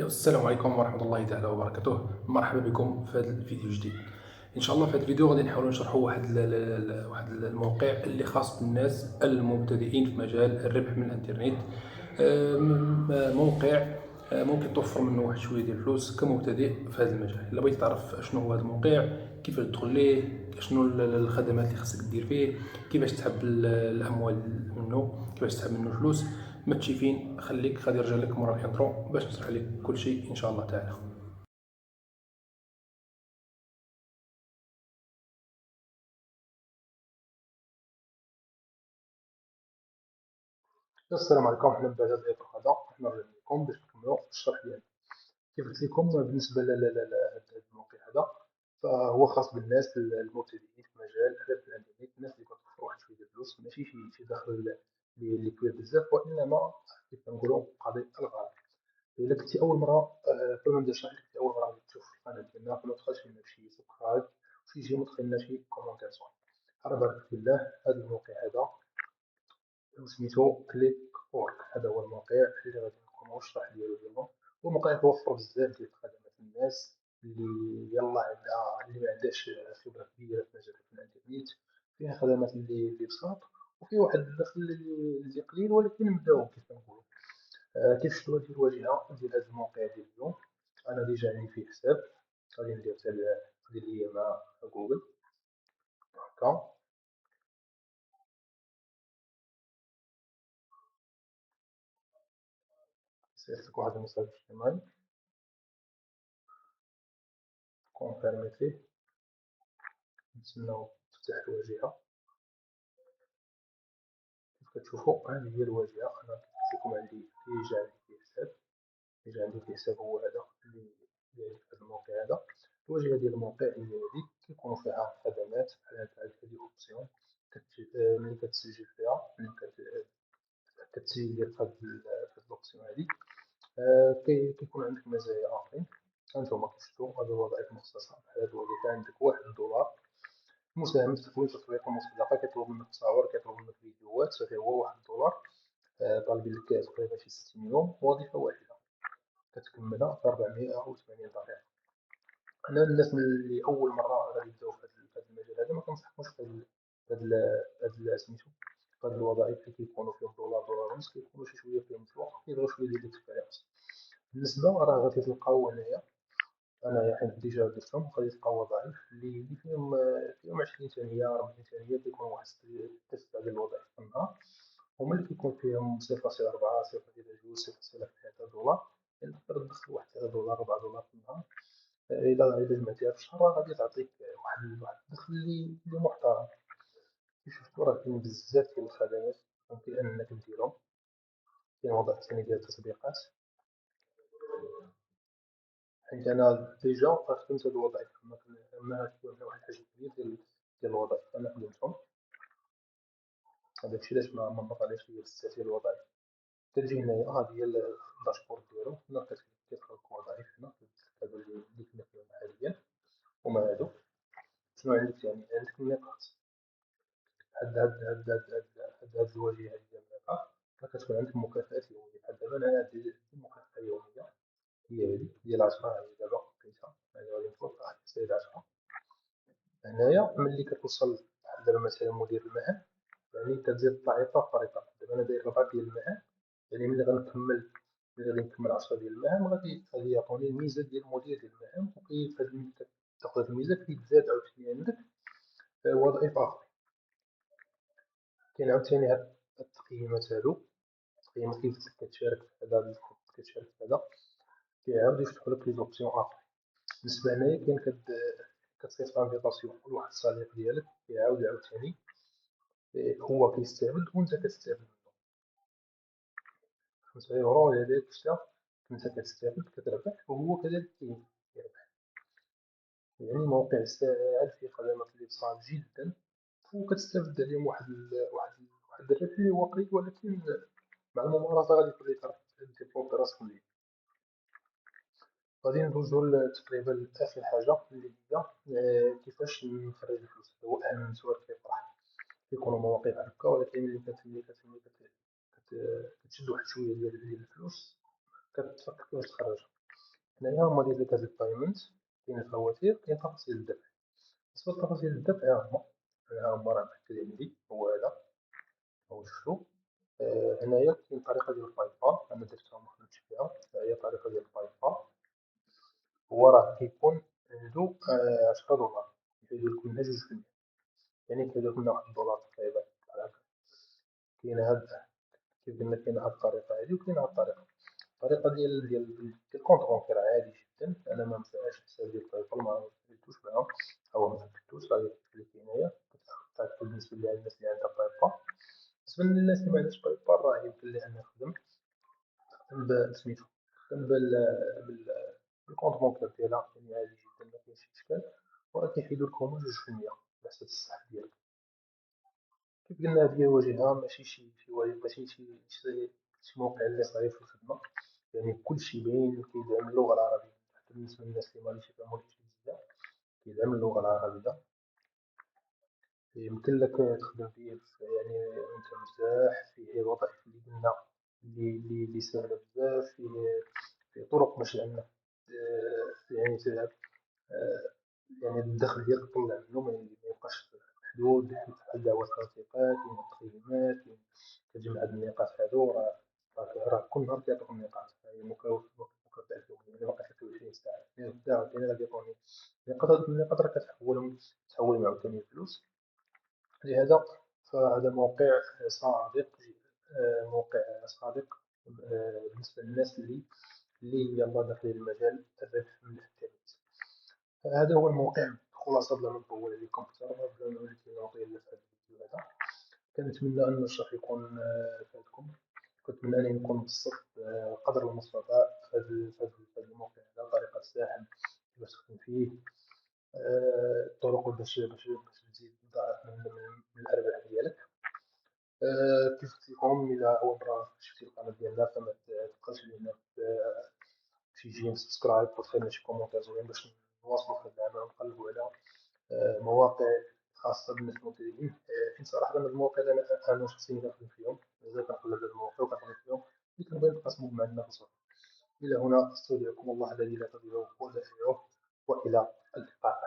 السلام عليكم ورحمة الله تعالى وبركاته. مرحبا بكم في هذا الفيديو الجديد. ان شاء الله في هذا الفيديو غادي نحاولوا نشرحوا واحد الموقع اللي خاص بالناس المبتدئين في مجال الربح من الانترنت. موقع ممكن توفر منه واحد شويه ديال الفلوس كمبتدئ في هذا المجال. الا بغيت تعرف شنو هو هذا الموقع، كيفاش تدخل ليه، شنو الخدمات اللي خاصك دير فيه، كيفاش تسحب الاموال منه، كيفاش تسحب منه الفلوس، ما تمشي فين، خليك غادي نرجع لك مورا الانترو باش نشرح لك كل شيء ان شاء الله تعالى. السلام عليكم، حنا من بعد هذا الغدا حنا رجعنا لكم باش نكملوا الشرح ديالنا. كيف قلت لكم بالنسبه لهذا الموقع هذا، فهو خاص بالناس المبتدئين في مجال الربح الانترنت، الناس اللي كتوفر واحد شويه ديال الفلوس، ماشي شي دخل اللي كبير بزاف، وانما كيف كنقولوا قضيه الغرض. الا كنتي اول مره، قبل ما نبدا الشرح، الا كنتي اول مره غادي تشوف القناه ديالنا، فما تبخلش لنا بشي سبسكرايب وشي يجي مدخل لنا شي كومونتير صغير. على بركه الله. هذا الموقع هذا سميتو كليك اورك، هذا هو الموقع اللي غادي نكون نشرح ديالو اليوم. هو موقع توفر بزاف ديال الخدمات للناس اللي يلا عندها، اللي ما عندهاش خبره كبيره في مجال الانترنت. فيه خدمات اللي بساط، وفيه واحد الدخل اللي قليل ولكن مداوم كيف كنقولوا. كيف شفتوا هذه الواجهه ديال هذا الموقع ديال اليوم؟ انا ديجا عندي فيه حساب، غادي ندير تابع ديالي مع جوجل هكا. سيرتك واحد المسافه اجتماعي، كونفيرمي فيه، نتسناو تفتح الواجهه. كيف كتشوفوا هذه هي الواجهه. انا كيف قلت لكم عندي ديجا عندي فيه حساب، ديجا عندي فيه حساب هو هذا اللي عندي في هذا الموقع هذا. الواجهه ديال الموقع هي هذه، كيكونوا فيها خدمات على هذه اوبسيون. ملي كتسجل فيها، ملي كتسجل ديال في هذه الاوبسيون هذه، كيكون عندك مزايا اخرين. هانتوما كتشوفوا هذه الوظائف المخصصه. بحال هذه الوظيفه عندك $1، مساهمة في تكوين تطبيق المصدقة، كيطلب منك تصاور، كيطلب منك فيديوهات، صافي هو $1. طالبين لك تقريبا شي 60 يوم، وظيفة واحدة كتكملها في 480 دقيقة. أنا الناس اللي أول مرة غادي يبداو في هذا المجال هذا، ما كنصحكمش في سميتو في هاد الوظائف اللي كيكونوا فيهم دولار ونص، كيكونوا شي شوية فيهم مسوق، كيبغيو شوية ديال الاكسبيريونس. بالنسبة راه غادي تلقاو هنايا، انايا حيت ديجا درتهم، غادي تلقاو وظائف اللي فيهم 20 ثانيه 40 ثانيه، كيكون واحد التست ديال الوظائف في النهار. هما اللي كيكون فيهم 0.4 0.2 $0.3 يعني تقدر تدخل واحد $3 $4 في النهار. الا جمعتيها في الشهر غادي تعطيك واحد الدخل اللي محترم. كي شفتوا راه كاين بزاف ديال الخدمات ممكن انك ديرهم. كاين وظائف ثاني ديال التطبيقات، حيت انا ديجا خدمت هاد الوظائف، ما كيكون واحد الحجم كبير ديال الوظائف انا خدمتهم. هذاك الشيء علاش ما بقاليش ليا بزاف ديال الوظائف. كتجي هنايا، هذه هي الداشبورد ديالو. هنا كيدخل لك وظائف، هنا هادو اللي كنا فيهم حاليا هما هادو. شنو عندك؟ يعني عندك النقاط. هاد الواجهه ديال النقاط، كتكون عندك مكافآت يوميه. بحال دابا انا عندي مكافأة يوميه، هي هذه ديال 10. هي دابا لقيتها، يعني غادي نطلق سيد 10. هنايا ملي كتوصل بحال دابا مثلا مدير المهام، يعني كتزيد طريقه بطريقه. دابا انا داير 4 ديال المهام، يعني ملي غادي نكمل 10 ديال المهام، غادي يعطوني الميزه ديال مدير ديال المهام. وكيف ملي كتاخذ الميزه كيتزاد عاوتاني عندك وظائف اخرى. كاين عاوتاني هاد التقييمات هادو. التقييمات كيف كتشارك في هذا، كيعاود يفتحوا لك لي زوبسيون اخرى. بالنسبه هنايا كاين كتصيفط انفيتاسيون لواحد الصديق ديالك، كيعاود عاوتاني هو كيستافد وانت كتستافد منه. 5 يورو على هذاك الشتا، انت كتستافد كتربح وهو كذلك كيربح. يعني موقع ساهل، فيه خدمات اللي بساط جدا، وكتستافد عليهم واحد الربح اللي هو قليل، ولكن مع الممارسه غادي تولي تعرف ديفلوبي راسك مليح. غادي ندوزو تقريبا لاخر حاجه اللي هي كيفاش نخرج الفلوس. هذا هو اهم سؤال كيطرح. كيكونوا مواقف هكا، ولكن ملي كتشد واحد شويه ديال الفلوس كتفكر كيفاش تخرجها. هنايا هما ديال لي البايمنت، كاين الفواتير، كاين تفاصيل الدفع. بالنسبة لتفاصيل الدفع ها هما راه مأكدين لي هو هذا، هو شفتو. هنايا كاين طريقة ديال الباي بال، أنا درتها وما خدمتش بها. هي طريقة ديال الباي بال. هو راه كيكون عندو 10 دولار، كيحيدو لك منها 2%، يعني كيحيدو لك منها 1 دولار تقريبا بحال هكا. كاين هاد كيف قلنا كاين هاد الطريقة هادي، وكاين هاد الطريقة. الطريقة ديال الكونت بونكير عادي جدا. أنا ما مفيهاش حساب ديال باي بال، ما سجلتوش معاهم أو ما ثبتوش. غادي اللي كاين هي كتاكد بالنسبة للناس اللي عندها باي بال. بالنسبة للناس اللي ما عندهاش باي بال راه يمكن ليها أنها تخدم سميتو تخدم بالكونت بونكير ديالها، يعني عادي جدا ما كاينش إشكال. وراه كيحيدو لك هما 2% على حساب السحب ديالك. كيف قلنا هذه واجهة ماشي ماشي شي موقع اللي صعيب في الخدمة. يعني كلشي باين كيدعم اللغة العربية، حتى بالنسبة للناس اللي ماغاديش يفهمو الإنجليزية كيدعم اللغة العربية. يمكن لك تخدم فيه يعني وانت مرتاح فيه. وظائف اللي قلنا اللي سهلة بزاف. فيه طرق باش أنك يعني تلعب يعني الدخل ديالك تطلع منه ما يبقاش محدود. بحال دعوات الأصدقاء، كاين التقييمات، كاين كتجمع هاد النقاط هادو. راه كل نهار كيعطوك نقاط، هي مكافآت يومية. إلا بقيت لك 20 ساعة 30 ساعة عاوتاني غادي يعطوني نقاط. هادوك النقاط راه تحولهم عاوتاني لفلوس. لهذا فهذا موقع صادق، موقع صادق بالنسبة للناس اللي يلاه داخلين المجال الربح من الإنترنت. هذا هو الموقع خلاصة بلا ما نطول عليكم أكثر، بلا ما نولي نعطي في هذا الفيديو هذا. كنتمنى أن الشرح يكون فادكم. كنتمنى أنني نكون بسطت قدر المستطاع في هذا الموقع هذا، طريقة السحب، كيفاش تخدم فيه، الطرق باش تزيد تضاعف من الأرباح ديالك. كيف قلت لكم، إلا أول مرة شفتي القناة ديالنا فما تبقاش علينا شي جيم سبسكرايب وتخلي لنا شي كومونتير زوين باش نواصلوا في هذا العمل ونقلبوا على مواقع خاصة بالناس المبتدئين. حيت صراحة هاد المواقع أنا شخصيا كنخدم فيهم، مازال كنقلب هاد المواقع وكنخدم فيهم، اللي كنبغي نتقاسموا مع الناس بصح. إلى هنا أستودعكم الله الذي لا تضيع ودائعه، وإلى اللقاء.